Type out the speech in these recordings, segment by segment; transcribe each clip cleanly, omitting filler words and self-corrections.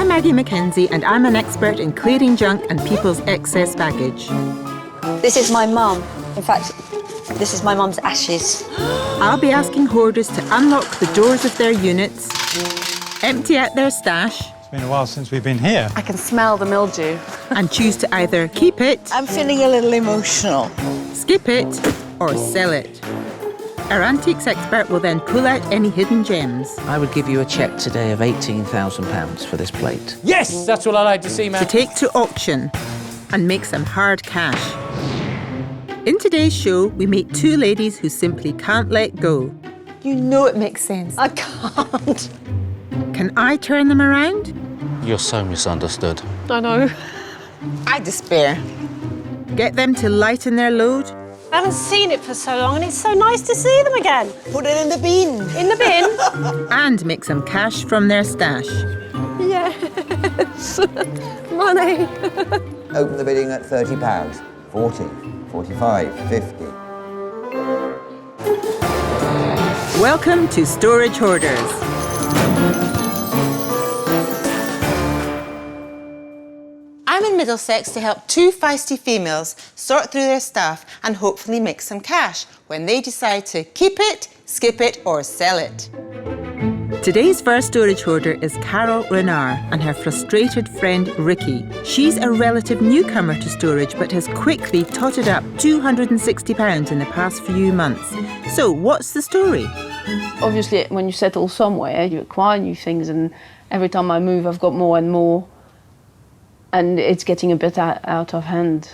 I'm Aggie Mackenzie and I'm an expert in clearing junk and people's excess baggage. This is my mum. In fact, this is my mum's ashes. I'll be asking hoarders to unlock the doors of their units, empty out their stash. It's been a while since we've been here. I can smell the mildew. And choose to either keep it, I'm feeling a little emotional. skip it, or sell it. Our antiques expert will then pull out any hidden gems I would give you a cheque today of £18,000 for this plate. Yes, that's what I like to see, man. to take to auction and make some hard cash. In today's show, we meet two ladies who simply can't let go. You know it makes sense. I can't. Can I turn them around? You're so misunderstood. I know. I despair. Get them to lighten their load? I haven't seen it for so long and it's so nice to see them again. Put it in the bin. In the bin. And make some cash from their stash. Yes. Money. Open the bidding at £30, 40, 45, 50. Welcome to Storage Hoarders. I'm in Middlesex to help two feisty females sort through their stuff and hopefully make some cash when they decide to keep it, skip it or sell it. Today's first storage hoarder is Carole Renard and her frustrated friend Ricky. She's a relative newcomer to storage but has quickly totted up £260 in the past few months. So what's the story? Obviously, when you settle somewhere, you acquire new things, and every time I move, I've got more and more, and it's getting a bit out of hand.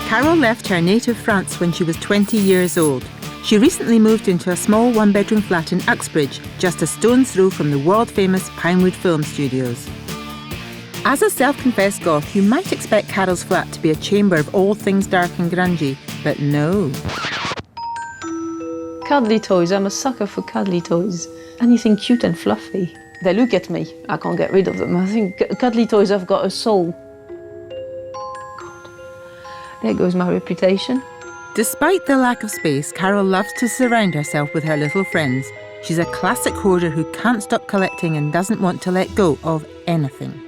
Carole left her native France when she was 20 years old. She recently moved into a small one-bedroom flat in Uxbridge, just a stone's throw from the world-famous Pinewood Film Studios. As a self-confessed goth, you might expect Carole's flat to be a chamber of all things dark and grungy, but no. Cuddly toys. I'm a sucker for cuddly toys. Anything cute and fluffy. They look at me. I can't get rid of them. I think cuddly toys have got a soul. God. There goes my reputation. Despite the lack of space, Carole loves to surround herself with her little friends. She's a classic hoarder who can't stop collecting and doesn't want to let go of anything.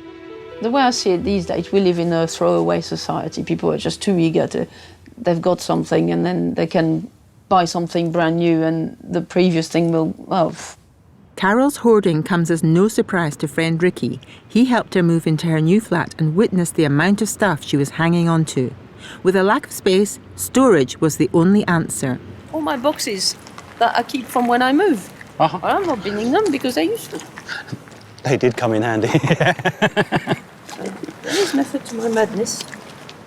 The way I see it these days, we live in a throwaway society. People are just too eager to... They've got something and then they can buy something brand new and the previous thing will... well... Carole's hoarding comes as no surprise to friend Ricky. He helped her move into her new flat and witnessed the amount of stuff she was hanging on to. With a lack of space, storage was the only answer. All my boxes that I keep from when I move. I'm not binning them because they used to. They did come in handy. There is method to my madness.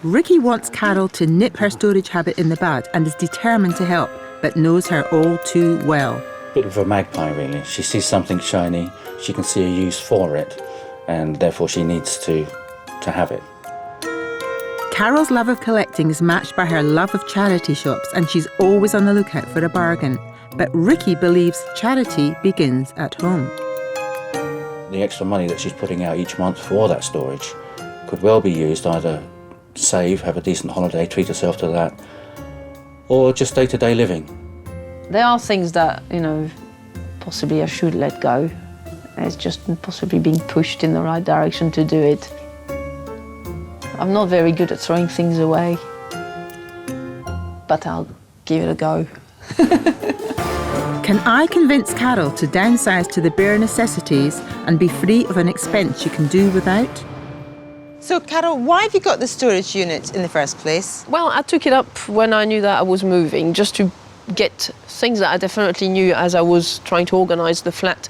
Ricky wants Carole to nip her storage habit in the bud and is determined to help, but knows her all too well. Bit of a magpie, really. She sees something shiny, she can see a use for it, and therefore she needs to have it. Carole's love of collecting is matched by her love of charity shops, and she's always on the lookout for a bargain. But Ricky believes charity begins at home. The extra money that she's putting out each month for that storage could well be used either to save, have a decent holiday, treat herself to that, or just day-to-day living. There are things that, you know, possibly I should let go. It's just possibly being pushed in the right direction to do it. I'm not very good at throwing things away, but I'll give it a go. Can I convince Carole to downsize to the bare necessities and be free of an expense she can do without? So, Carole, why have you got the storage unit in the first place? Well, I took it up when I knew that I was moving, just to get things that I definitely knew as I was trying to organise the flat,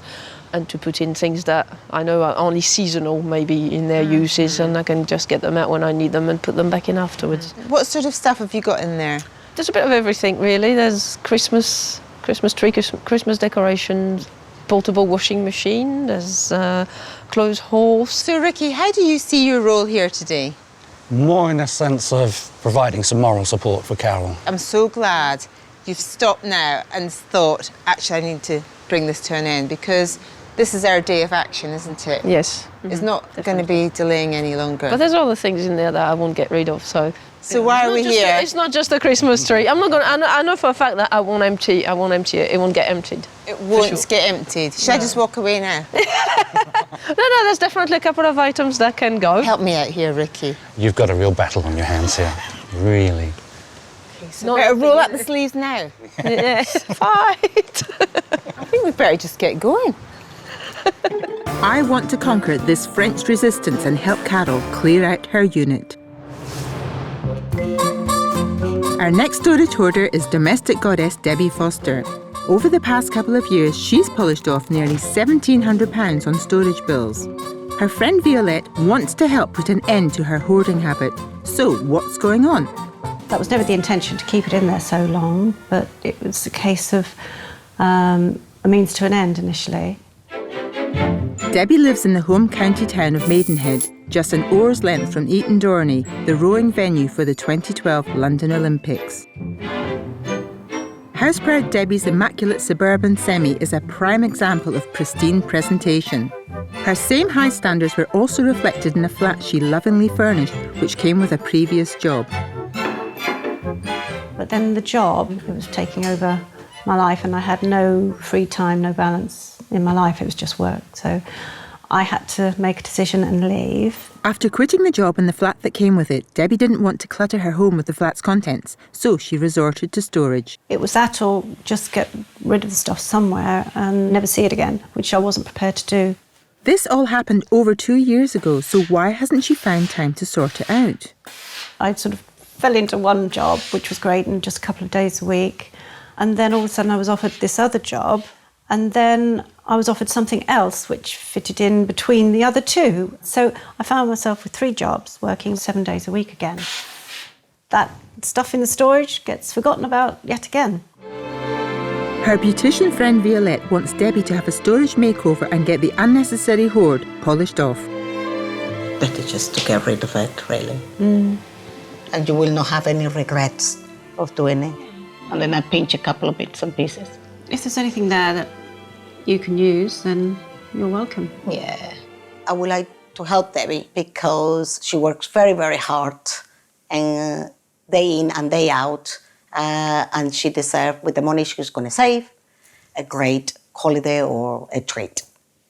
and to put in things that I know are only seasonal, maybe in their uses, and I can just get them out when I need them and put them back in afterwards. What sort of stuff have you got in there? There's a bit of everything, really. There's Christmas tree, Christmas decorations, portable washing machine, there's clothes horse. So, Ricky, how do you see your role here today? More in a sense of providing some moral support for Carole. I'm so glad you've stopped now and thought, actually, I need to bring this to an end, because this is our day of action, isn't it? Yes. It's not going to be delaying any longer. But there's other things in there that I won't get rid of, so... So why are we here? It's not just a Christmas tree. I'm not going to... I know for a fact that I won't empty it. It won't get emptied. It won't get emptied. Should I just walk away now? No, no, there's definitely a couple of items that can go. Help me out here, Ricky. You've got a real battle on your hands here. Really. So better roll up the sleeves now. Yes, fight. I think we better just get going. I want to conquer this French resistance and help Carole clear out her unit. Our next storage hoarder is domestic goddess Debbie Foster. Over the past couple of years, she's polished off nearly £1,700 on storage bills. Her friend Violette wants to help put an end to her hoarding habit. So what's going on? That was never the intention to keep it in there so long, but it was a case of a means to an end initially. Debbie lives in the home county town of Maidenhead, just an oar's length from Eton Dorney, the rowing venue for the 2012 London Olympics. Houseproud Debbie's immaculate suburban semi is a prime example of pristine presentation. Her same high standards were also reflected in a flat she lovingly furnished, which came with a previous job. But then the job, it was taking over my life, and I had no free time, no balance in my life. It was just work. So I had to make a decision and leave. After quitting the job and the flat that came with it, Debbie didn't want to clutter her home with the flat's contents, so she resorted to storage. It was that or just get rid of the stuff somewhere and never see it again, which I wasn't prepared to do. This all happened over 2 years ago, so why hasn't she found time to sort it out? I sort of fell into one job, which was great, and just a couple of days a week. And then all of a sudden I was offered this other job, and then I was offered something else which fitted in between the other two. So I found myself with 3 jobs, working 7 days a week again. That stuff in the storage gets forgotten about yet again. Her beautician friend Violette wants Debbie to have a storage makeover and get the unnecessary hoard polished off. Better just to get rid of it, really. And you will not have any regrets of doing it. And then I pinch a couple of bits and pieces. If there's anything there that you can use, then you're welcome. Yeah. I would like to help Debbie because she works very, very hard and day in and day out. And she deserves, with the money she's going to save, a great holiday or a treat.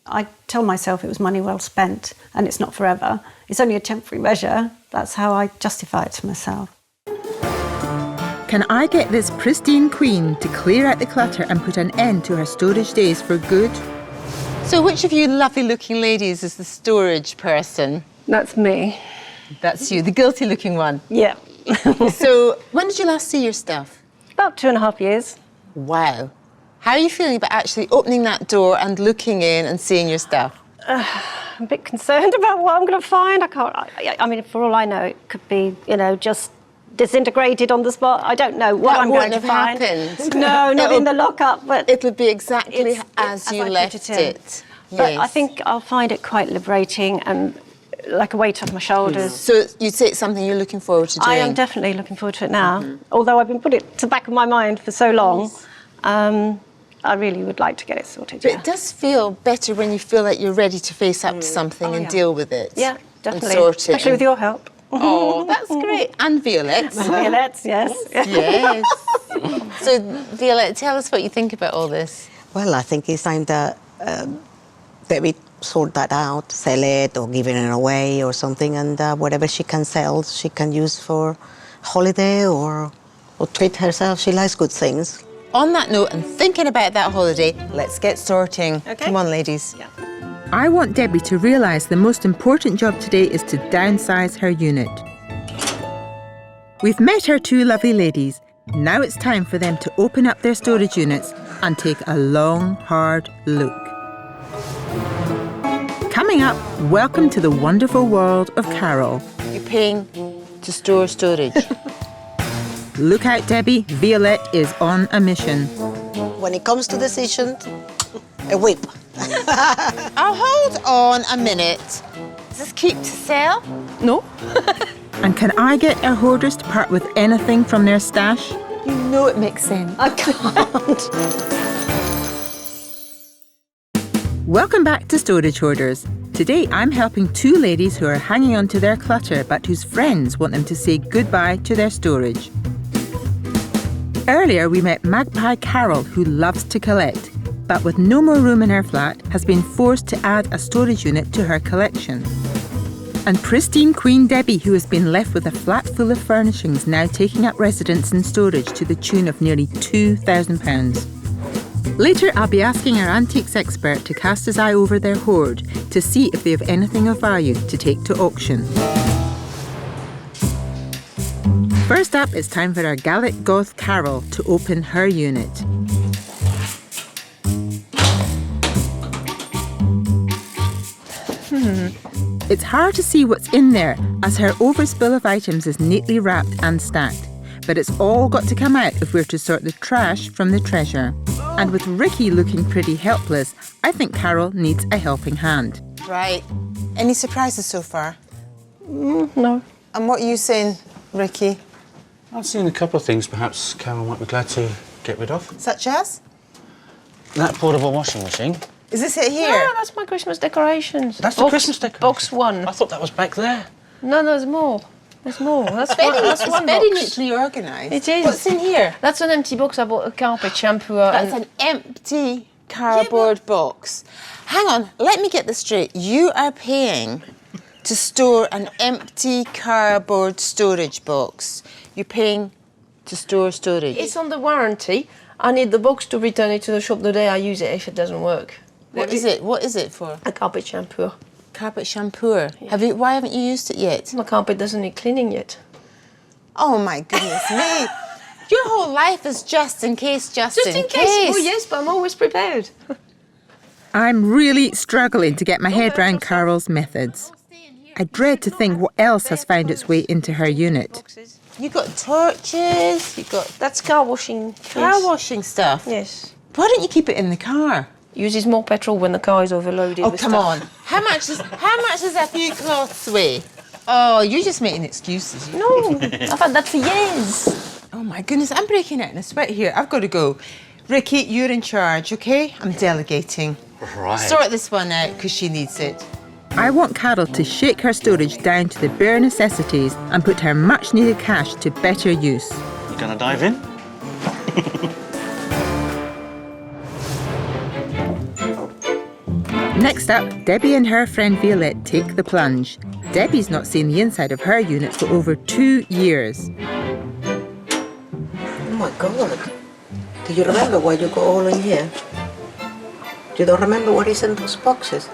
I tell myself it was money well spent and it's not forever. It's only a temporary measure. That's how I justify it to myself. Can I get this pristine queen to clear out the clutter and put an end to her storage days for good? So which of you lovely-looking ladies is the storage person? That's me. That's you, the guilty-looking one? Yeah. So when did you last see your stuff? About 2.5 years. Wow. How are you feeling about actually opening that door and looking in and seeing your stuff? I'm a bit concerned about what I'm going to find. I mean, for all I know, it could be, just disintegrated on the spot. I don't know what I'm going to find. That wouldn't have happened. No, not in the lockup, but it would be exactly as you left it. But I think I'll find it quite liberating and like a weight off my shoulders. So you'd say it's something you're looking forward to doing? I am definitely looking forward to it now. Although I've been putting it to the back of my mind for so long, I really would like to get it sorted. But it does feel better when you feel like you're ready to face up to something and deal with it. Yeah, definitely. And sort it. Especially with your help. Oh, that's great. And Violette's. Violette's, yes. Yes. So, Violette, tell us what you think about all this. Well, I think it's time that Debbie sort that out, sell it or giving it away or something, and whatever she can sell, she can use for holiday or treat herself. She likes good things. On that note, and thinking about that holiday, let's get sorting. Okay. Come on, ladies. Yeah. I want Debbie to realise the most important job today is to downsize her unit. We've met our 2 lovely ladies. Now it's time for them to open up their storage units and take a long, hard look. Coming up, welcome to the wonderful world of Carole. You're paying to store storage. Look out, Debbie. Violette is on a mission. When it comes to decisions, a whip. Oh, hold on a minute. Is this keep to sell? No. And can I get our hoarders to part with anything from their stash? You know it makes sense. I can't. Welcome back to Storage Hoarders. Today I'm helping 2 ladies who are hanging on to their clutter but whose friends want them to say goodbye to their storage. Earlier we met Magpie Carole, who loves to collect. but with no more room in her flat, has been forced to add a storage unit to her collection. And pristine Queen Debbie, who has been left with a flat full of furnishings now taking up residence in storage to the tune of nearly £2,000. Later, I'll be asking our antiques expert to cast his eye over their hoard to see if they have anything of value to take to auction. First up, it's time for our Gallic goth Carole to open her unit. It's hard to see what's in there as her overspill of items is neatly wrapped and stacked. But it's all got to come out if we're to sort the trash from the treasure. And with Ricky looking pretty helpless, I think Carole needs a helping hand. Right. Any surprises so far? No. And what are you saying, Ricky? I've seen a couple of things perhaps Carole might be glad to get rid of. Such as? That portable washing machine. Is this it here? No, that's my Christmas decorations. That's the Christmas decoration? Box 1. I thought that was back there. No, there's more. There's more. That's one very box. neatly organised. It is. What's in here? That's an empty box. I bought a carpet shampoo. That's an empty cardboard box. Hang on, let me get this straight. You are paying to store an empty cardboard storage box. You're paying to store storage. It's on the warranty. I need the box to return it to the shop the day I use it if it doesn't work. What is it? What is it for? A carpet shampoo. Carpet shampoo. Yeah. Why haven't you used it yet? My carpet doesn't need cleaning yet. Oh my goodness me! Your whole life is just in case, just in case. Oh yes, but I'm always prepared. I'm really struggling to get my head round Carole's methods. I dread to think what else has found its way into her unit. You got torches. You got that's car washing. Car washing stuff. Yes. Why don't you keep it in the car? Uses more petrol when the car is overloaded. Oh, with come stuff. on. How much does a few cloths weigh? Oh, you're just making excuses. No, I've had that for years. Oh, my goodness, I'm breaking out in a sweat here. I've got to go. Ricky, you're in charge, OK? I'm delegating. Right. Sort this one out, because she needs it. I want Carole to shake her storage down to the bare necessities and put her much-needed cash to better use. You gonna dive in? Next up, Debbie and her friend Violette take the plunge. Debbie's not seen the inside of her unit for over 2 years. Oh my God. Do you remember why you got all in here? You don't remember what is in those boxes?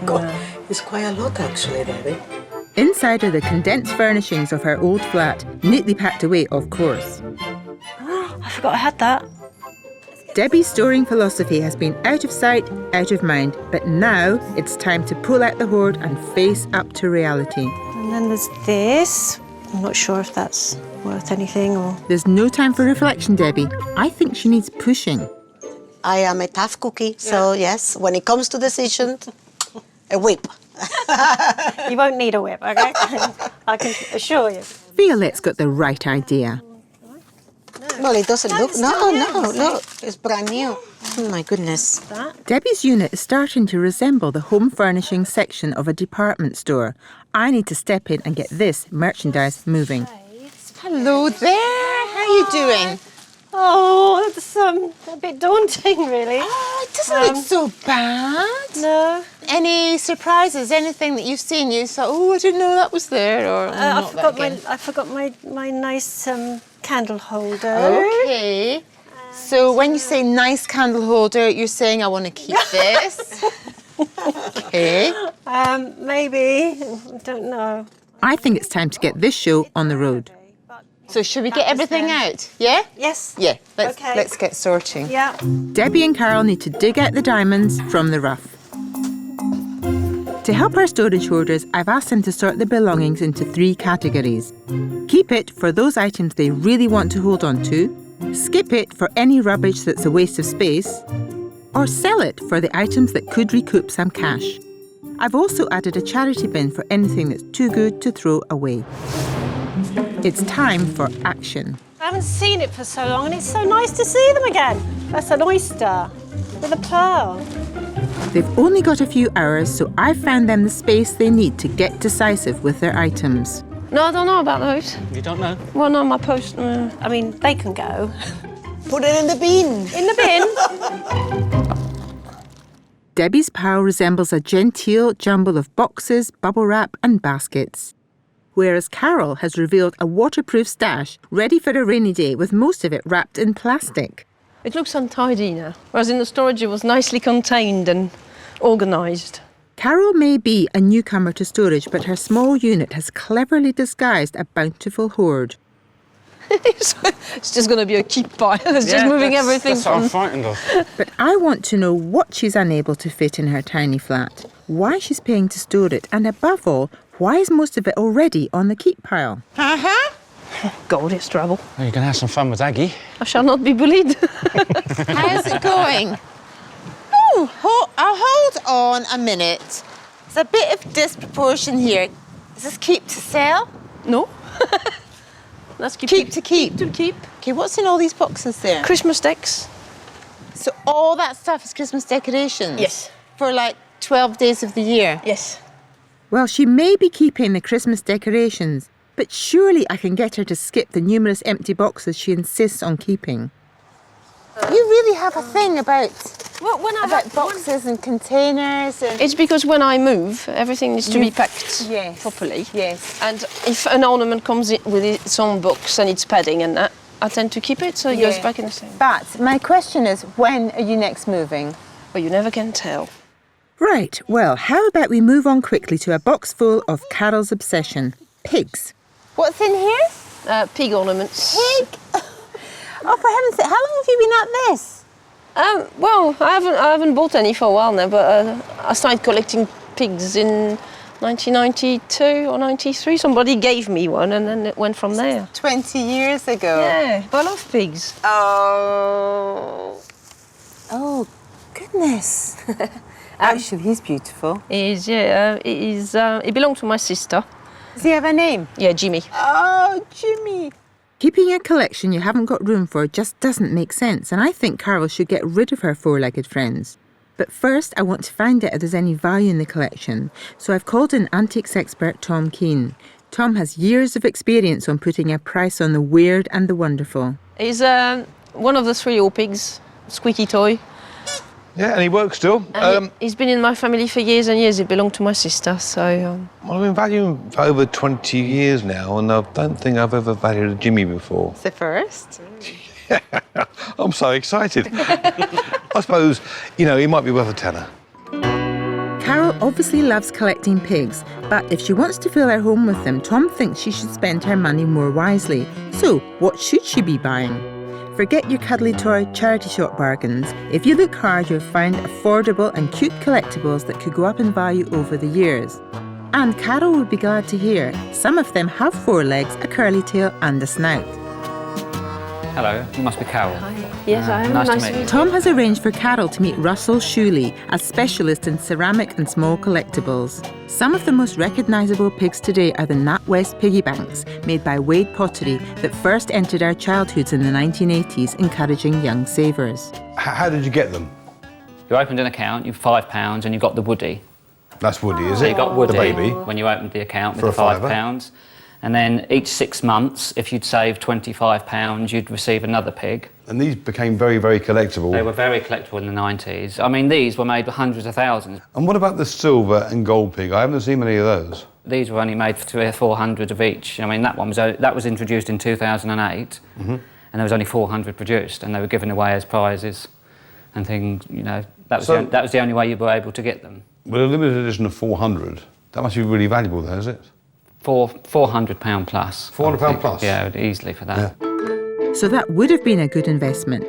God, it's quite a lot actually, Debbie. Inside are the condensed furnishings of her old flat, neatly packed away, of course. I forgot I had that. Debbie's storing philosophy has been out of sight, out of mind, but now it's time to pull out the hoard and face up to reality. And then there's this. I'm not sure if that's worth anything or... There's no time for reflection, Debbie. I think she needs pushing. I am a tough cookie, so yes, when it comes to decisions, a whip. You won't need a whip, okay? I can assure you. Violette's got the right idea. Well, it doesn't look... No, look, it's brand new. Oh, my goodness. Debbie's unit is starting to resemble the home furnishing section of a department store. I need to step in and get this merchandise moving. Hello there. How are you doing? Oh, that's a bit daunting, really. Oh, it doesn't look so bad. No. Any surprises? Anything that you've seen? You thought, oh, I didn't know that was there, or I forgot my nice candle holder. Okay. So when you say nice candle holder, you're saying I want to keep this. Okay. Maybe. I don't know. I think it's time to get this show on the road. So should we get everything out? Yeah? Yes. Yeah. Let's get sorting. Yeah. Debbie and Carole need to dig out the diamonds from the rough. To help our storage hoarders, I've asked them to sort their belongings into 3 categories. Keep it for those items they really want to hold on to, skip it for any rubbish that's a waste of space, or sell it for the items that could recoup some cash. I've also added a charity bin for anything that's too good to throw away. It's time for action. I haven't seen it for so long and it's so nice to see them again. That's an oyster with a pearl. They've only got a few hours, so I've found them the space they need to get decisive with their items. No, I don't know about those. You don't know? Well, no, my post... I mean, they can go. Put it in the bin. In the bin? Debbie's pile resembles a genteel jumble of boxes, bubble wrap and baskets. Whereas Carole has revealed a waterproof stash ready for a rainy day with most of it wrapped in plastic. It looks untidy now, whereas in the storage it was nicely contained and organised. Carole may be a newcomer to storage, but her small unit has cleverly disguised a bountiful hoard. It's just going to be a keep pile. It's just moving everything that's what I'm frightened of. But I want to know what she's unable to fit in her tiny flat, why she's paying to store it, and above all, why is most of it already on the keep pile? God, it's trouble. Well, you're going to have some fun with Aggie. I shall not be bullied. How's it going? Oh, hold on a minute. There's a bit of disproportion here. Is this keep to sell? No. That's Keep to keep. Keep to keep. Okay, what's in all these boxes there? Christmas decks. So all that stuff is Christmas decorations? Yes. For like 12 days of the year? Yes. Well, she may be keeping the Christmas decorations, but surely I can get her to skip the numerous empty boxes she insists on keeping. You really have a thing about boxes and containers and... It's because when I move, everything needs to be packed properly. Yes. And if an ornament comes in with its own box and its padding and that, I tend to keep it, so it goes back in the same. But my question is, when are you next moving? Well, you never can tell. Right, well, how about we move on quickly to a box full of Carole's obsession, pigs. What's in here? Pig ornaments. Pig? Oh, for heaven's sake, how long have you been at this? Well, I haven't bought any for a while now, but I started collecting pigs in 1992 or 93. Somebody gave me one, and then it went from there. 20 years ago. Yeah, I love pigs. Oh goodness. Actually, he's beautiful. He is, yeah. It belonged to my sister. Does he have a name? Yeah, Jimmy. Oh, Jimmy. Keeping a collection you haven't got room for just doesn't make sense, and I think Carole should get rid of her four-legged friends. But first, I want to find out if there's any value in the collection, so I've called in antiques expert Tom Keane. Tom has years of experience on putting a price on the weird and the wonderful. He's one of the three old pigs, squeaky toy. Yeah, and he works still. He's been in my family for years and years. It belonged to my sister, so... Well, I've been valuing him for over 20 years now, and I don't think I've ever valued a Jimmy before. It's the first. I'm so excited. I suppose, he might be worth a tenner. Carole obviously loves collecting pigs, but if she wants to fill her home with them, Tom thinks she should spend her money more wisely. So, what should she be buying? Forget your cuddly toy charity shop bargains. If you look hard, you'll find affordable and cute collectibles that could go up in value over the years. And Carole would be glad to hear some of them have four legs, a curly tail and a snout. Hello, you must be Carole. Yes, I am. Nice to meet you. Tom has arranged for Carole to meet Russell Shuley, a specialist in ceramic and small collectibles. Some of the most recognisable pigs today are the NatWest piggy banks, made by Wade Pottery, that first entered our childhoods in the 1980s, encouraging young savers. How did you get them? You opened an account, you've £5 and you got the Woody. That's Woody, is So it? you got Woody the baby. when you opened the account with For the a £5. And then each 6 months, if you'd save £25, you'd receive another pig. And these became very, very collectible. They were very collectible in the 90s. I mean, these were made for hundreds of thousands. And what about the silver and gold pig? I haven't seen many of those. These were only made for 300 or 400 of each. I mean, that was introduced in 2008, and there was only 400 produced, and they were given away as prizes and things. That was the only way you were able to get them. Well, a limited edition of 400, that must be really valuable, though, is it? £400 plus. £400 plus? Yeah, easily for that. Yeah. So that would have been a good investment.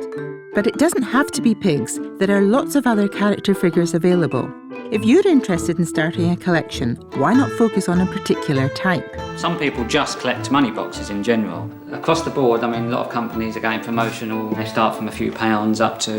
But it doesn't have to be pigs. There are lots of other character figures available. If you're interested in starting a collection, why not focus on a particular type? Some people just collect money boxes in general. Across the board, I mean, a lot of companies are going promotional. They start from a few pounds up to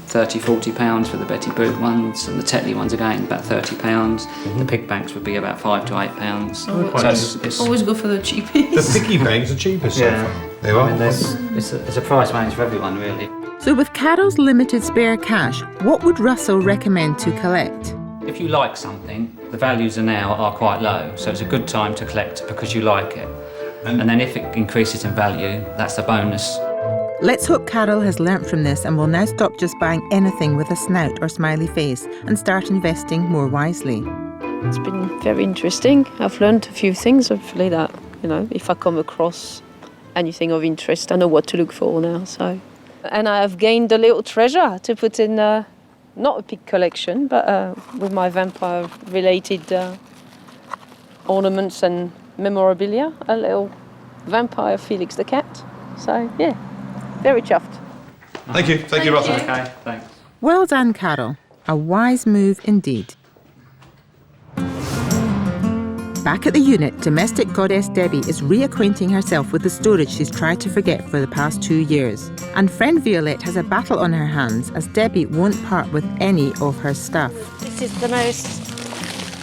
£30, £40 for the Betty Boot ones, and the Tetley ones are going about £30. The pig banks would be about £5 to £8. It's always go for the cheapest. The piggy banks are cheapest so far. They are. I mean, there's a price range for everyone, really. So with Carole's limited spare cash, what would Russell recommend to collect? If you like something, the values now are quite low, so it's a good time to collect because you like it. And then if it increases in value, that's a bonus. Let's hope Carole has learnt from this and will now stop just buying anything with a snout or smiley face and start investing more wisely. It's been very interesting. I've learned a few things, hopefully, that, if I come across anything of interest, I know what to look for now. So, and I have gained a little treasure to put in, not a big collection, but with my vampire-related ornaments and memorabilia, a little vampire Felix the cat. So, yeah, very chuffed. Thank you, Russell. Okay, thanks. Well done, Carole. A wise move indeed. Back at the unit, domestic goddess Debbie is reacquainting herself with the storage she's tried to forget for the past 2 years. And friend Violette has a battle on her hands as Debbie won't part with any of her stuff. This is the most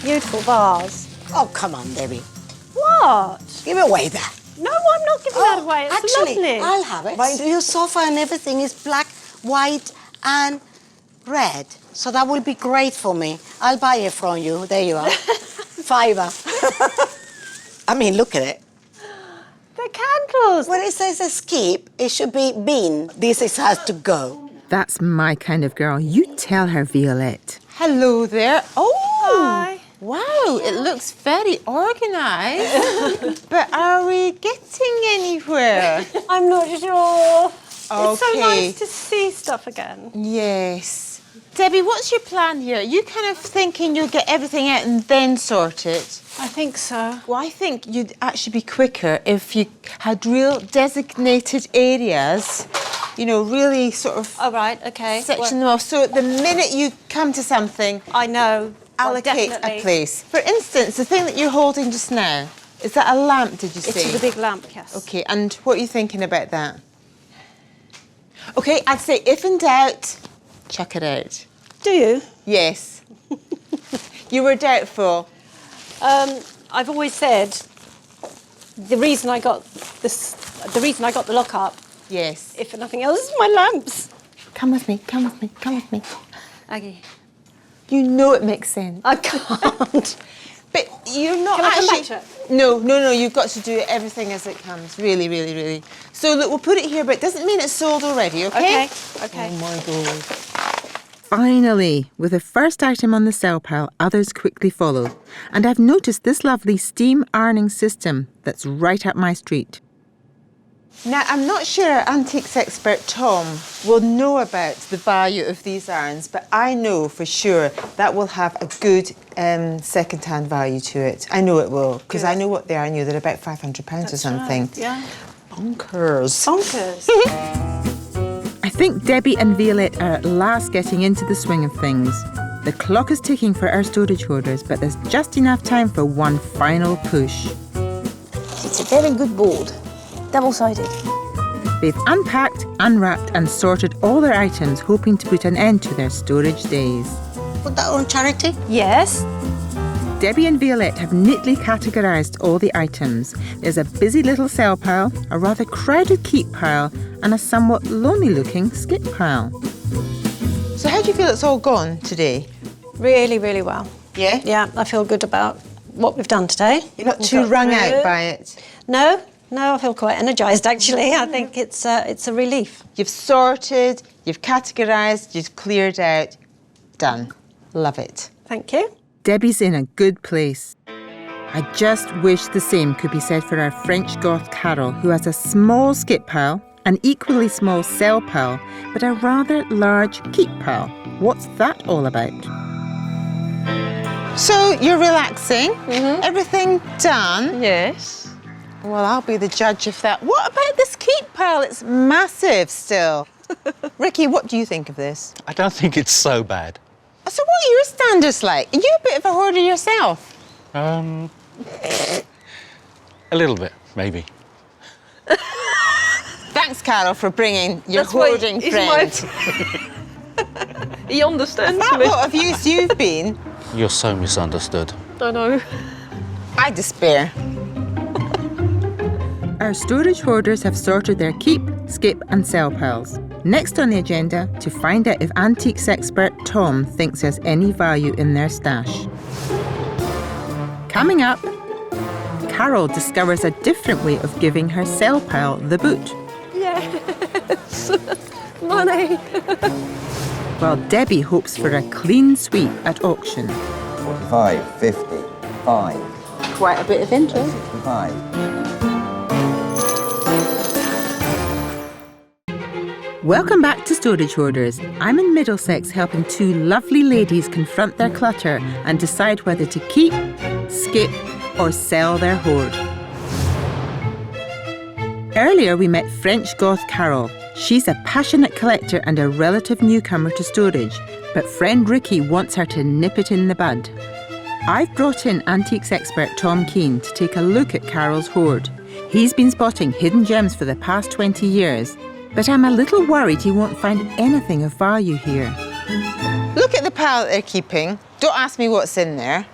beautiful vase. Oh, come on, Debbie. What? Give away that. No, I'm not giving that away. It's actually, lovely. I'll have it. Your sofa and everything is black, white, and red. So that will be great for me. I'll buy it from you. There you are. £5. I mean, look at it. The candles. When it says escape, it should be bin. This has to go. That's my kind of girl. You tell her, Violette. Hello there. Oh, Hi. Wow, it looks very organised. But are we getting anywhere? I'm not sure. Okay. It's so nice to see stuff again. Yes. Debbie, what's your plan here? Are you kind of thinking you'll get everything out and then sort it? I think so. Well, I think you'd actually be quicker if you had real designated areas, really sort of... Oh, right, okay. Section them off. So the minute you come to something... I know. Allocate a place. For instance, the thing that you're holding just now, is that a lamp, did you say? It's a big lamp, yes. OK, and what are you thinking about that? OK, I'd say if in doubt, chuck it out. Do you? Yes. You were doubtful. I've always said the reason I got the lock-up, yes, if for nothing else, is my lamps. Come with me, come with me, come with me. Aggie. You know it makes sense. I can't. But you're not Can I actually... come back to it? No, you've got to do everything as it comes. Really, really, really. So look, we'll put it here, but it doesn't mean it's sold already, OK? OK. Oh, my God. Finally, with the first item on the sell pile, others quickly followed. And I've noticed this lovely steam ironing system that's right up my street. Now, I'm not sure our antiques expert Tom will know about the value of these irons, but I know for sure that will have a good second-hand value to it. I know it will, because I know what they are. I knew they're about £500 or something. Right, yeah. Bonkers. I think Debbie and Violette are at last getting into the swing of things. The clock is ticking for our storage hoarders, but there's just enough time for one final push. It's a very good board. Double-sided. They've unpacked, unwrapped and sorted all their items, hoping to put an end to their storage days. Put that on charity? Yes. Debbie and Violette have neatly categorised all the items. There's a busy little sell pile, a rather crowded keep pile and a somewhat lonely-looking skip pile. So how do you feel it's all gone today? Really, really well. Yeah? Yeah, I feel good about what we've done today. You're not too wrung out by it? No, I feel quite energised, actually. I think it's a relief. You've sorted, you've categorised, you've cleared out. Done. Love it. Thank you. Debbie's in a good place. I just wish the same could be said for our French goth Carole, who has a small skip pile, an equally small sell pile, but a rather large keep pile. What's that all about? So you're relaxing, everything done. Yes. Well, I'll be the judge of that. What about this keep pile? It's massive still. Ricky, what do you think of this? I don't think it's so bad. So what are your standards like? Are you a bit of a hoarder yourself? A little bit, maybe. Thanks, Carole, for bringing your hoarding friend. He understands That me. what of use you've been? You're so misunderstood. I know. I despair. Our storage hoarders have sorted their keep, skip and sell piles. Next on the agenda, to find out if antiques expert Tom thinks there's any value in their stash. Coming up, Carole discovers a different way of giving her sell pile the boot. Yes. Money. While Debbie hopes for a clean sweep at auction. 45, 50, 5, Quite a bit of interest. 65. Welcome back to Storage Hoarders. I'm in Middlesex helping two lovely ladies confront their clutter and decide whether to keep, skip or sell their hoard. Earlier we met French goth Carole. She's a passionate collector and a relative newcomer to storage, but friend Ricky wants her to nip it in the bud. I've brought in antiques expert Tom Keane to take a look at Carole's hoard. He's been spotting hidden gems for the past 20 years, but I'm a little worried he won't find anything of value here. Look at the pile that they're keeping. Don't ask me what's in there.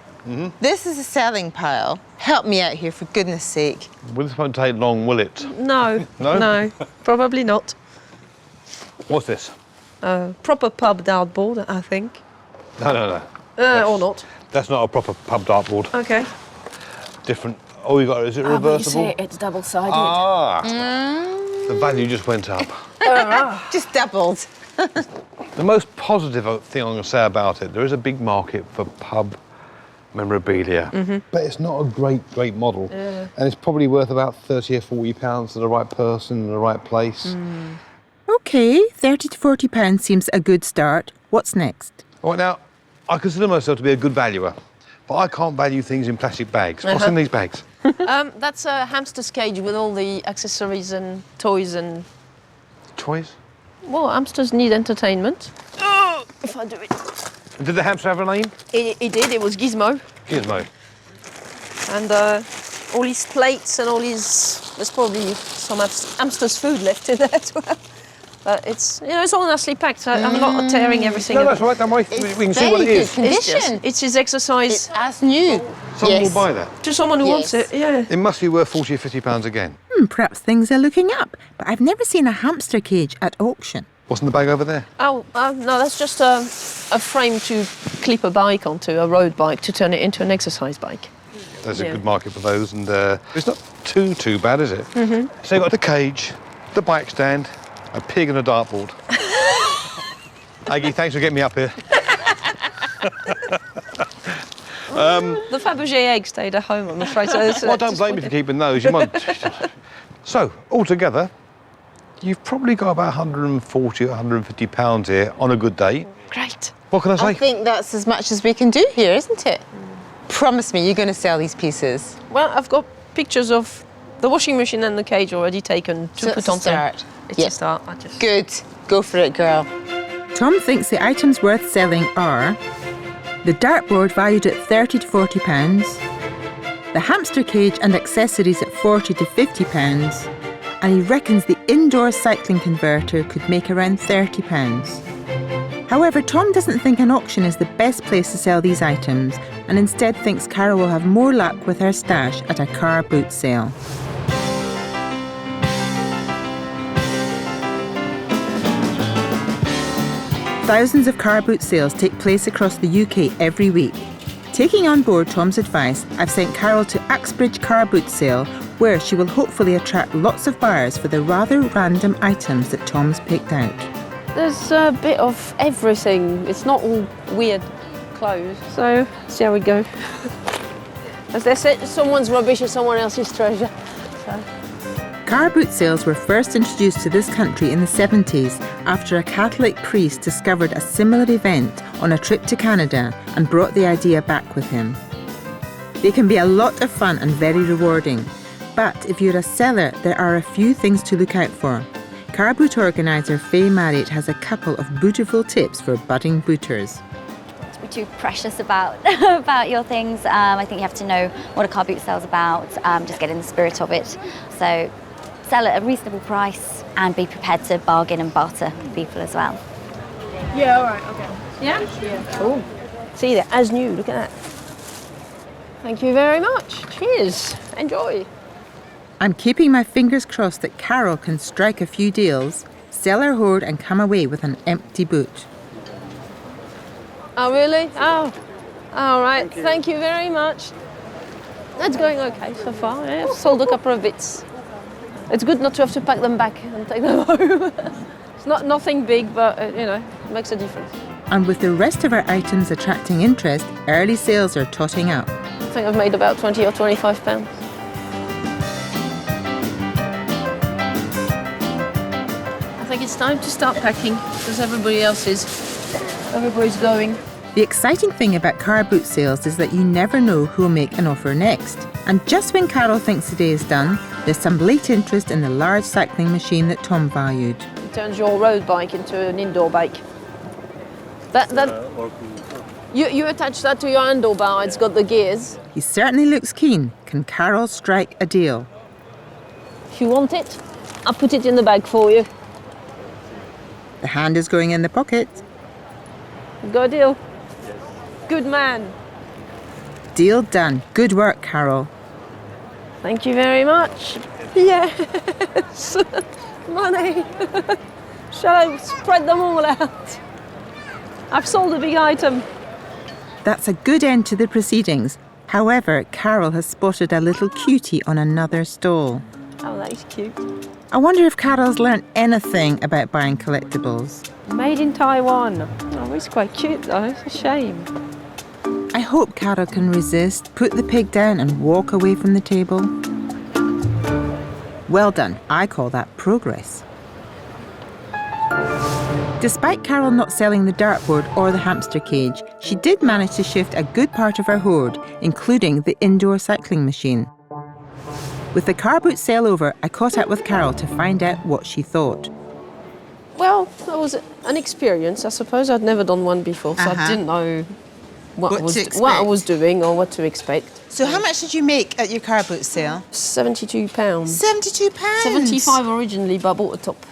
This is a selling pile. Help me out here, for goodness sake. Well, this won't take long, will it? No. No? No, probably not. What's this? Proper pub dartboard, I think. No. Or not. That's not a proper pub dartboard. Okay. Different. Oh, you got it. Is it reversible? You see, it's double-sided. Ah. The value just went up. Just doubled. The most positive thing I'm going to say about it, there is a big market for pub memorabilia, but it's not a great model. And it's probably worth about 30 or 40 pounds to the right person in the right place. OK, 30 to 40 pounds seems a good start. What's next? All right, now, I consider myself to be a good valuer, but I can't value things in plastic bags. What's in these bags? That's a hamster's cage with all the accessories and toys and... Toys? Well, hamsters need entertainment. If I do it. Did the hamster have a name? It did, it was Gizmo. Gizmo. And all his plates and all his... There's probably some hamster's food left in there as well. But it's, you know, it's all nicely packed. I'm not tearing everything No, up. that's all right, don't worry. We can see what it is. It's his exercise. It's as new. Someone will buy that. To someone who wants it, yeah. It must be worth 40 or 50 pounds again. Perhaps things are looking up, but I've never seen a hamster cage at auction. What's in the bag over there? Oh, no, that's just a frame to clip a bike onto, a road bike, to turn it into an exercise bike. There's a good market for those, and it's not too bad, is it? So you've got the cage, the bike stand, a pig and a dartboard. Aggie, thanks for getting me up here. The Fabergé egg stayed at home, I'm afraid. So well, I don't blame you for keeping those. You might... So, altogether, you've probably got about 140 or 150 pounds here on a good day. Great. What can I say? I think that's as much as we can do here, isn't it? Promise me you're going to sell these pieces. Well, I've got pictures of the washing machine and the cage already taken to put on start. It's a start. Good. Go for it, girl. Tom thinks the items worth selling are the dartboard valued at 30 to 40 pounds, the hamster cage and accessories at 40 to 50 pounds, and he reckons the indoor cycling converter could make around 30 pounds. However, Tom doesn't think an auction is the best place to sell these items and instead thinks Carole will have more luck with her stash at a car boot sale. Thousands of car boot sales take place across the UK every week. Taking on board Tom's advice, I've sent Carole to Uxbridge Car Boot Sale, where she will hopefully attract lots of buyers for the rather random items that Tom's picked out. There's a bit of everything. It's not all weird clothes. So, see how we go. As they say, someone's rubbish is someone else's treasure. So. Car boot sales were first introduced to this country in the 70s after a Catholic priest discovered a similar event on a trip to Canada and brought the idea back with him. They can be a lot of fun and very rewarding, but if you're a seller, there are a few things to look out for. Car boot organiser Faye Marriott has a couple of beautiful tips for budding booters. Don't be too precious about about your things. I think you have to know what a car boot sale's about, just get in the spirit of it. So sell at a reasonable price and be prepared to bargain and barter with people as well. Yeah, all right, okay. Yeah? Cool. See, they're as new, look at that. Thank you very much. Cheers. Enjoy. I'm keeping my fingers crossed that Carole can strike a few deals, sell her hoard and come away with an empty boot. Oh, really? Oh, all right. Thank you very much. That's going okay so far. Yeah, I've sold a couple of bits. It's good not to have to pack them back and take them home. It's nothing big, but you know, it makes a difference. And with the rest of our items attracting interest, early sales are totting up. I think I've made about 20 or 25 pounds. I think it's time to start packing because everybody's going. The exciting thing about car boot sales is that you never know who'll make an offer next. And just when Carole thinks the day is done, there's some late interest in the large cycling machine that Tom valued. It turns your road bike into an indoor bike. You attach that to your handlebar, it's got the gears. He certainly looks keen. Can Carole strike a deal? If you want it, I'll put it in the bag for you. The hand is going in the pocket. Got a deal? Good man. Deal done. Good work, Carole. Thank you very much. Yes. Money. Shall I spread them all out? I've sold a big item. That's a good end to the proceedings. However, Carole has spotted a little cutie on another stall. Oh, that is cute. I wonder if Carole's learnt anything about buying collectibles. Made in Taiwan. Oh, it's quite cute though, it's a shame. I hope Carole can resist, put the pig down and walk away from the table. Well done. I call that progress. Despite Carole not selling the dartboard or the hamster cage, she did manage to shift a good part of her hoard, including the indoor cycling machine. With the car boot sale over, I caught up with Carole to find out what she thought. Well, that was an experience. I suppose I'd never done one before, so I didn't know what I was doing or what to expect. So how much did you make at your car boot sale? £72. £72? 75 originally, but I bought a top.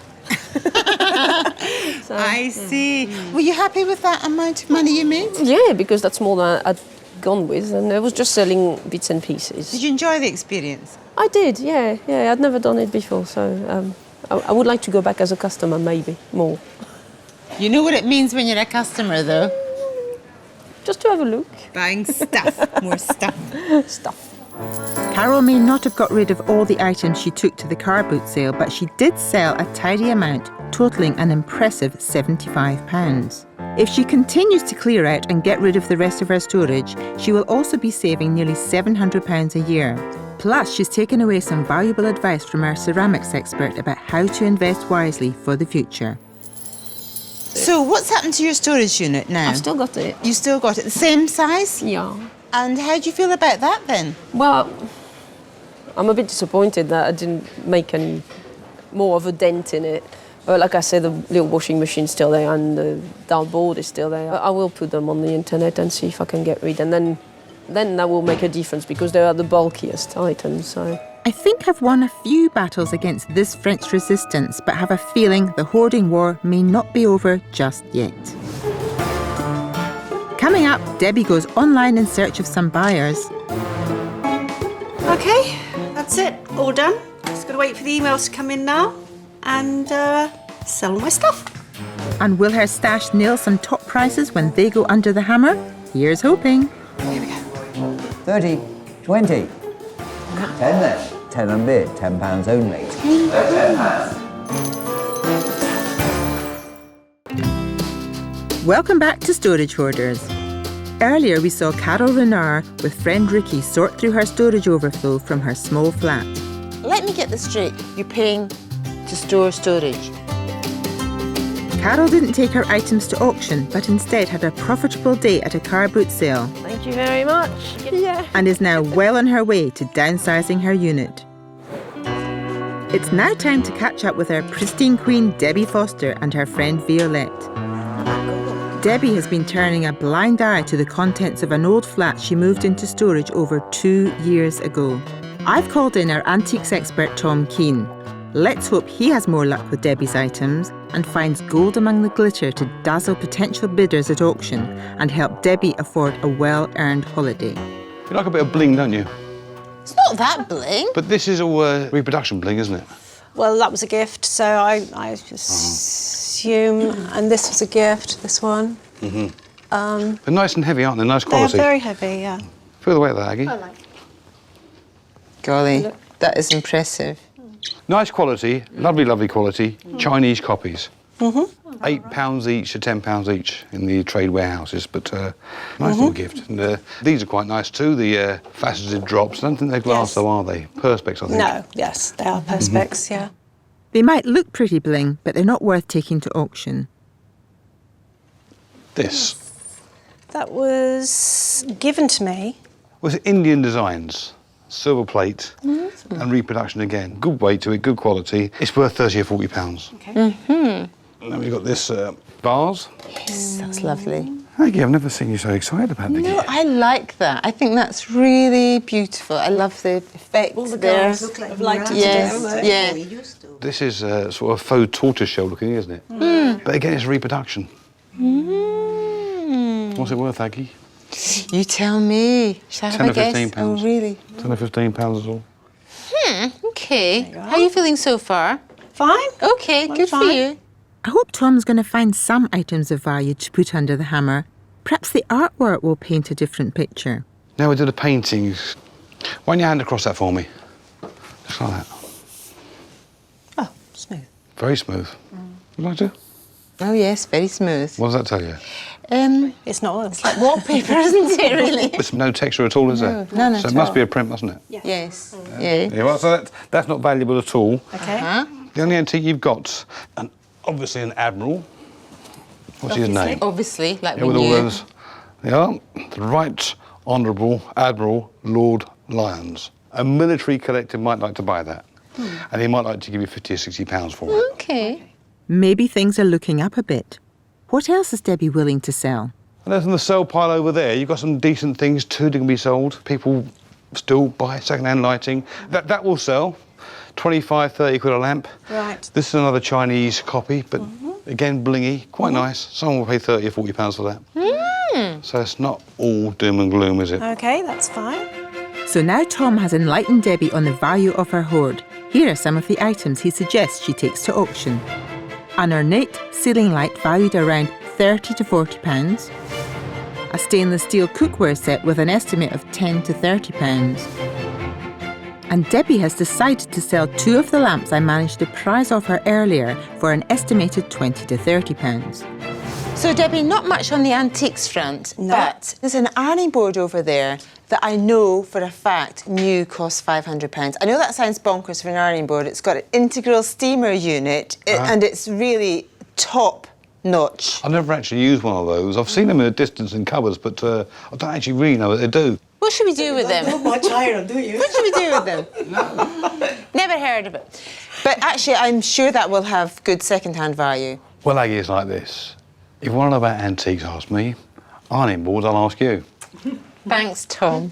So, I see. Were you happy with that amount of money you made? Yeah, because that's more than I'd gone with, and I was just selling bits and pieces. Did you enjoy the experience? I did, yeah. I'd never done it before, so I would like to go back as a customer, maybe, more. You know what it means when you're a customer, though? Just to have a look. Buying stuff, more stuff. Stuff. Carole may not have got rid of all the items she took to the car boot sale, but she did sell a tidy amount, totalling an impressive £75. If she continues to clear out and get rid of the rest of her storage, she will also be saving nearly £700 a year. Plus, she's taken away some valuable advice from our ceramics expert about how to invest wisely for the future. So what's happened to your storage unit now? I've still got it. You still got it? The same size? Yeah. And how do you feel about that then? Well, I'm a bit disappointed that I didn't make any more of a dent in it. But like I said, the little washing machine's still there and the dartboard is still there. I will put them on the internet and see if I can get rid. And then that will make a difference because they are the bulkiest items. So I think I've won a few battles against this French resistance, but have a feeling the hoarding war may not be over just yet. Coming up, Debbie goes online in search of some buyers. Okay, that's it, all done. Just got to wait for the emails to come in now and sell all my stuff. And will her stash nail some top prices when they go under the hammer? Here's hoping. Here we go. 30, 20. 10 then. 10 and a bit, £10 only. Welcome back to Storage Hoarders. Earlier we saw Carole Renard with friend Ricky sort through her storage overflow from her small flat. Let me get this straight. You're paying to store storage. Carole didn't take her items to auction, but instead had a profitable day at a car boot sale. Thank you very much. Yeah. And is now well on her way to downsizing her unit. It's now time to catch up with our pristine queen Debbie Foster and her friend Violette. Debbie has been turning a blind eye to the contents of an old flat she moved into storage over 2 years ago. I've called in our antiques expert Tom Keane. Let's hope he has more luck with Debbie's items and finds gold among the glitter to dazzle potential bidders at auction and help Debbie afford a well-earned holiday. You like a bit of bling, don't you? It's not that bling. But this is all reproduction bling, isn't it? Well, that was a gift, so I assume, and this was a gift, this one. Mm-hmm. They're nice and heavy, aren't they? Nice quality. They're very heavy, yeah. Feel the weight of that, Aggie. Golly, that is impressive. Nice quality, lovely, lovely quality, Chinese copies. £8 each to £10 each in the trade warehouses, but nice little gift. And these are quite nice too, the faceted drops. I don't think they're glass though, are they? Perspex, I think. No, yes, they are Perspex, yeah. They might look pretty bling, but they're not worth taking to auction. This. That was given to me. Was it Indian designs? Silver plate and reproduction again. Good weight to it, good quality. It's worth £30 or £40. Okay. And then we've got this vase. Yes, that's lovely. Aggie, I've never seen you so excited about the No, gift. I like that. I think that's really beautiful. I love the effect All the there. girls look like Yes, yeah. yeah. This is sort of faux tortoise shell looking, isn't it? But again, it's reproduction. What's it worth, Aggie? You tell me. Shall I 10 or have a guess? £15. Oh, really? 10 or £15 is all. Okay. How are you feeling so far? Fine. Okay, good for you. I hope Tom's going to find some items of value to put under the hammer. Perhaps the artwork will paint a different picture. Now we do the paintings. Why don't you hand across that for me? Just like that. Oh, smooth. Very smooth. Would you like to? Oh, yes, very smooth. What does that tell you? It's not oil. It's like wallpaper, isn't it, really? There's no texture at all, is there? None So at it must all. be a print, mustn't it? Yes. Yeah. Yeah, well, so that's not valuable at all. Okay. The only antique you've got, obviously an admiral. What's his name? Obviously, like Yeah, we with all knew. those. Yeah, the Right Honourable Admiral Lord Lyons. A military collector might like to buy that. And he might like to give you £50 or £60 for it. Okay. Maybe things are looking up a bit. What else is Debbie willing to sell? And there's on the sell pile over there, you've got some decent things too that can be sold. People still buy second-hand lighting. That will sell. 25, 30 quid a lamp. Right. This is another Chinese copy, but again, blingy, quite nice. Someone will pay 30 or £40 for that. So it's not all doom and gloom, is it? Okay, that's fine. So now Tom has enlightened Debbie on the value of her hoard. Here are some of the items he suggests she takes to auction. An ornate ceiling light valued around £30 to £40. A stainless steel cookware set with an estimate of £10 to £30. And Debbie has decided to sell 2 of the lamps I managed to prize off her earlier for an estimated £20 to £30. So, Debbie, not much on the antiques front, but there's an ironing board over there that I know for a fact new costs £500. I know that sounds bonkers for an ironing board. It's got an integral steamer unit and it's really top notch. I've never actually used one of those. I've seen them in a distance in cupboards, but I don't actually really know what they do. What should we do with them? Not much iron, do you? What should we do with them? Never heard of it. But actually, I'm sure that will have good second-hand value. Well, Aggie, it's like this. If you want to know about antiques, ask me. Ironing boards, I'll ask you. Thanks, Tom.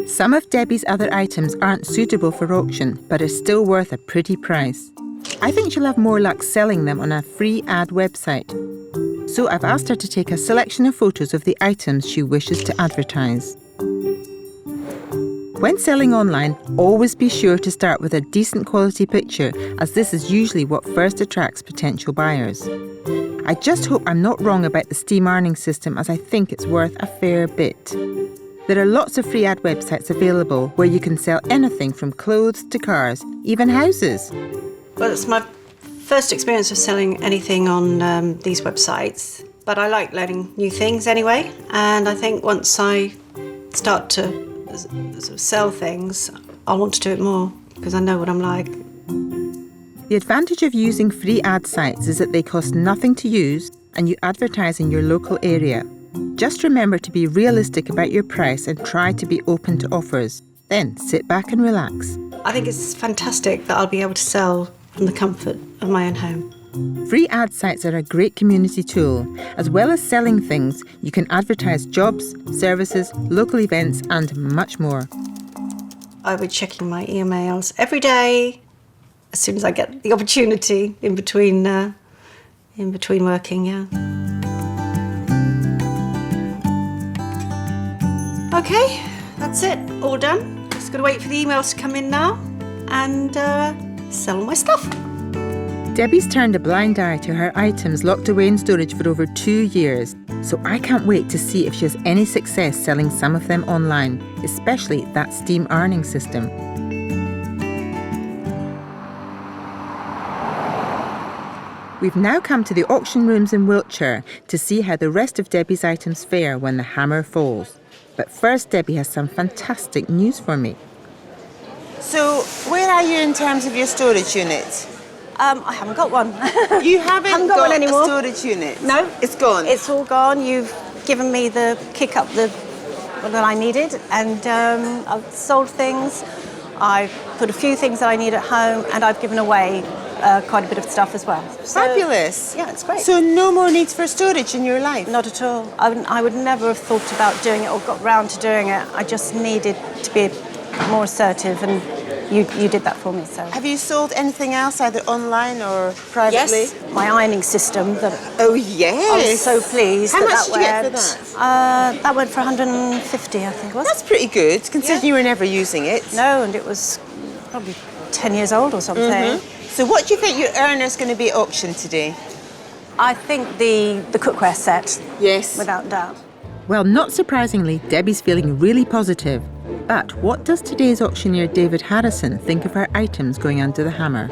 Some of Debbie's other items aren't suitable for auction, but are still worth a pretty price. I think she'll have more luck selling them on a free ad website. So I've asked her to take a selection of photos of the items she wishes to advertise. When selling online, always be sure to start with a decent quality picture, as this is usually what first attracts potential buyers. I just hope I'm not wrong about the steam ironing system, as I think it's worth a fair bit. There are lots of free ad websites available where you can sell anything from clothes to cars, even houses. Well, it's my first experience of selling anything on these websites, but I like learning new things anyway. And I think once I start to sort of sell things, I'll want to do it more because I know what I'm like. The advantage of using free ad sites is that they cost nothing to use and you advertise in your local area. Just remember to be realistic about your price and try to be open to offers. Then sit back and relax. I think it's fantastic that I'll be able to sell from the comfort of my own home. Free ad sites are a great community tool. As well as selling things, you can advertise jobs, services, local events and much more. I'll be checking my emails every day as soon as I get the opportunity in between working, yeah. Okay, that's it, all done. Just gotta wait for the emails to come in now and sell all my stuff. Debbie's turned a blind eye to her items locked away in storage for over 2 years, so I can't wait to see if she has any success selling some of them online, especially that steam ironing system. We've now come to the auction rooms in Wiltshire to see how the rest of Debbie's items fare when the hammer falls. But first, Debbie has some fantastic news for me. So, where are you in terms of your storage unit? I haven't got one. You haven't got one anymore. A storage unit? No. It's gone? It's all gone. You've given me the kick up that I needed, and I've sold things. I've put a few things that I need at home, and I've given away quite a bit of stuff as well. So, fabulous. Yeah, it's great. So no more need for storage in your life? Not at all. I would never have thought about doing it or got round to doing it. I just needed to be more assertive, and you did that for me. So. Have you sold anything else, either online or privately? Yes, my ironing system. Oh, yes. I was so pleased. How much that did you get for that? That went for 150, I think it was. That's pretty good, considering you were never using it. No, and it was probably 10 years old or something. Mm-hmm. So what do you think your earner's going to be at auction today? I think the cookware set. Yes. Without doubt. Well, not surprisingly, Debbie's feeling really positive. But what does today's auctioneer David Harrison think of her items going under the hammer?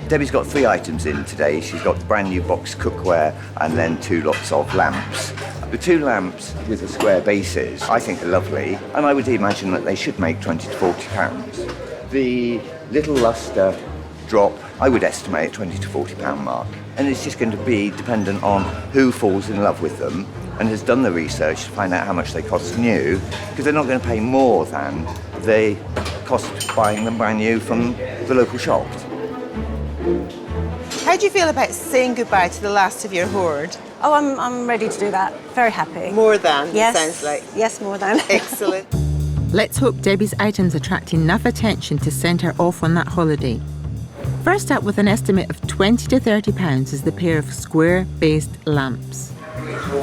Debbie's got 3 items in today. She's got the brand new box cookware and then 2 lots of lamps. The 2 lamps with the square bases I think are lovely, and I would imagine that they should make 20 to 40 pounds. The little lustre drop I would estimate 20 to 40 pound mark, and it's just going to be dependent on who falls in love with them and has done the research to find out how much they cost new, because they're not going to pay more than the cost of buying them brand new from the local shop. How do you feel about saying goodbye to the last of your hoard? Oh, I'm ready to do that. Very happy. More than, yes. It sounds like. Yes, more than. Excellent. Let's hope Debbie's items attract enough attention to send her off on that holiday. First up, with an estimate of 20 to 30 pounds, is the pair of square-based lamps.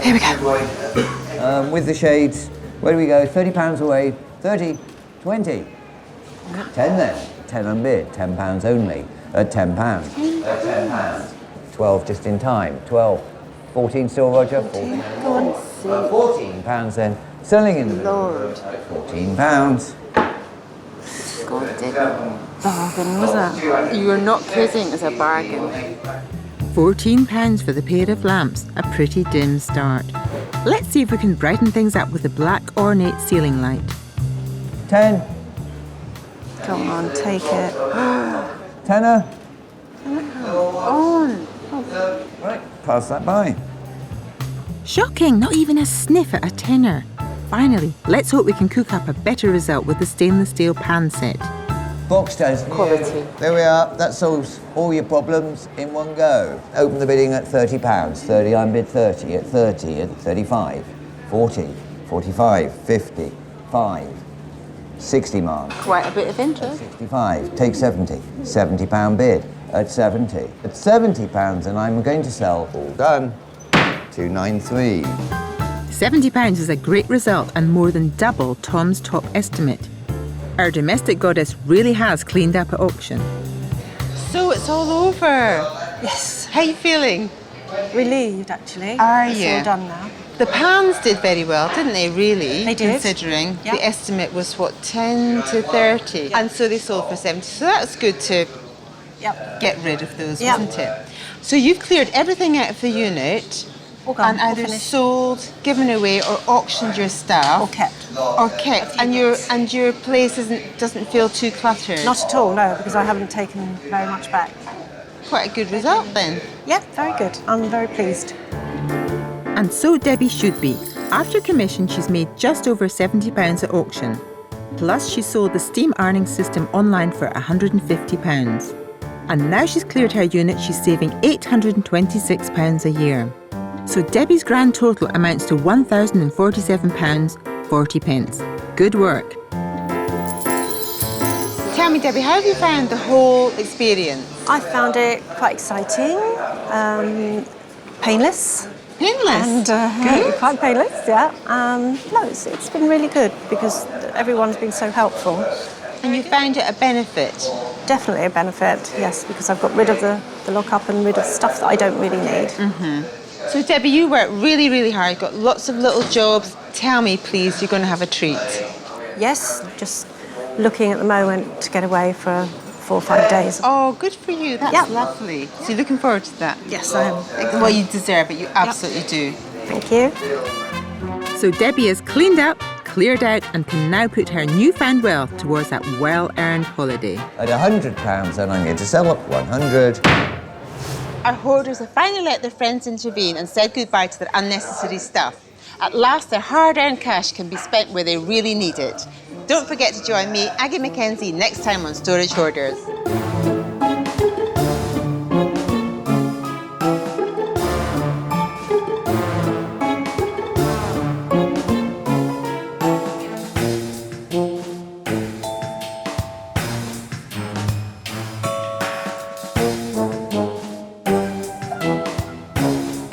Here we go. With the shades, where do we go? £30 away. 30, 20. 10 then. 10 on bid. £10 only. At £10. At £10. 12 just in time. 12. 14 still, Roger? 14. Go on. £14 then. Selling in the Lord. £14. God, bargain, was that? You were not kidding, it was a bargain. £14 for the pair of lamps, a pretty dim start. Let's see if we can brighten things up with a black ornate ceiling light. 10. Come on, take it. Tenner. On. Right, pass that by. Shocking, not even a sniff at a tenner. Finally, let's hope we can cook up a better result with the stainless steel pan set. Box test. Quality. There we are. That solves all your problems in one go. Open the bidding at £30. 30 on bid 30. At 30. At 35. 40. 45. 50. 5. 60 mark. Quite a bit of interest. 65. Take 70. £70 bid. At 70. At £70, and I'm going to sell. All done. 293. £70 is a great result and more than double Tom's top estimate. Our domestic goddess really has cleaned up at auction. So it's all over. Yes. How are you feeling? Relieved, actually. Are it's you? all done now. The pans did very well, didn't they, really? They did. Considering Yep. the estimate was, what, 10 to 30? Yep. And so they sold for 70. So that's good to get rid of those, wasn't it? So you've cleared everything out of the unit All gone, and all either finished. sold, given away, or auctioned your stuff. Or kept. Or kept. And your place doesn't feel too cluttered. Not at all, no, because I haven't taken very much back. Quite a good result then. Yeah, very good. I'm very pleased. And so Debbie should be. After commission, she's made just over £70 at auction. Plus, she sold the steam ironing system online for £150. And now she's cleared her unit, she's saving £826 a year. So Debbie's grand total amounts to £1,047.40. Good work. Tell me, Debbie, how have you found the whole experience? I found it quite exciting, painless. Painless? And quite painless, yeah. No, it's been really good because everyone's been so helpful. And you found it a benefit? Definitely a benefit, yes, because I've got rid of the lock-up and rid of stuff that I don't really need. Mm-hmm. So, Debbie, you work really, really hard. You've got lots of little jobs. Tell me, please, you're going to have a treat. Yes, just looking at the moment to get away for 4 or 5 days. Oh, good for you. That's lovely. So you're looking forward to that? Yes, I am. Well, you deserve it. You absolutely do. Thank you. So Debbie is cleaned up, cleared out, and can now put her newfound wealth towards that well-earned holiday. At £100, then I'm going to sell up 100. Our hoarders have finally let their friends intervene and said goodbye to their unnecessary stuff. At last, their hard-earned cash can be spent where they really need it. Don't forget to join me, Aggie Mackenzie, next time on Storage Hoarders.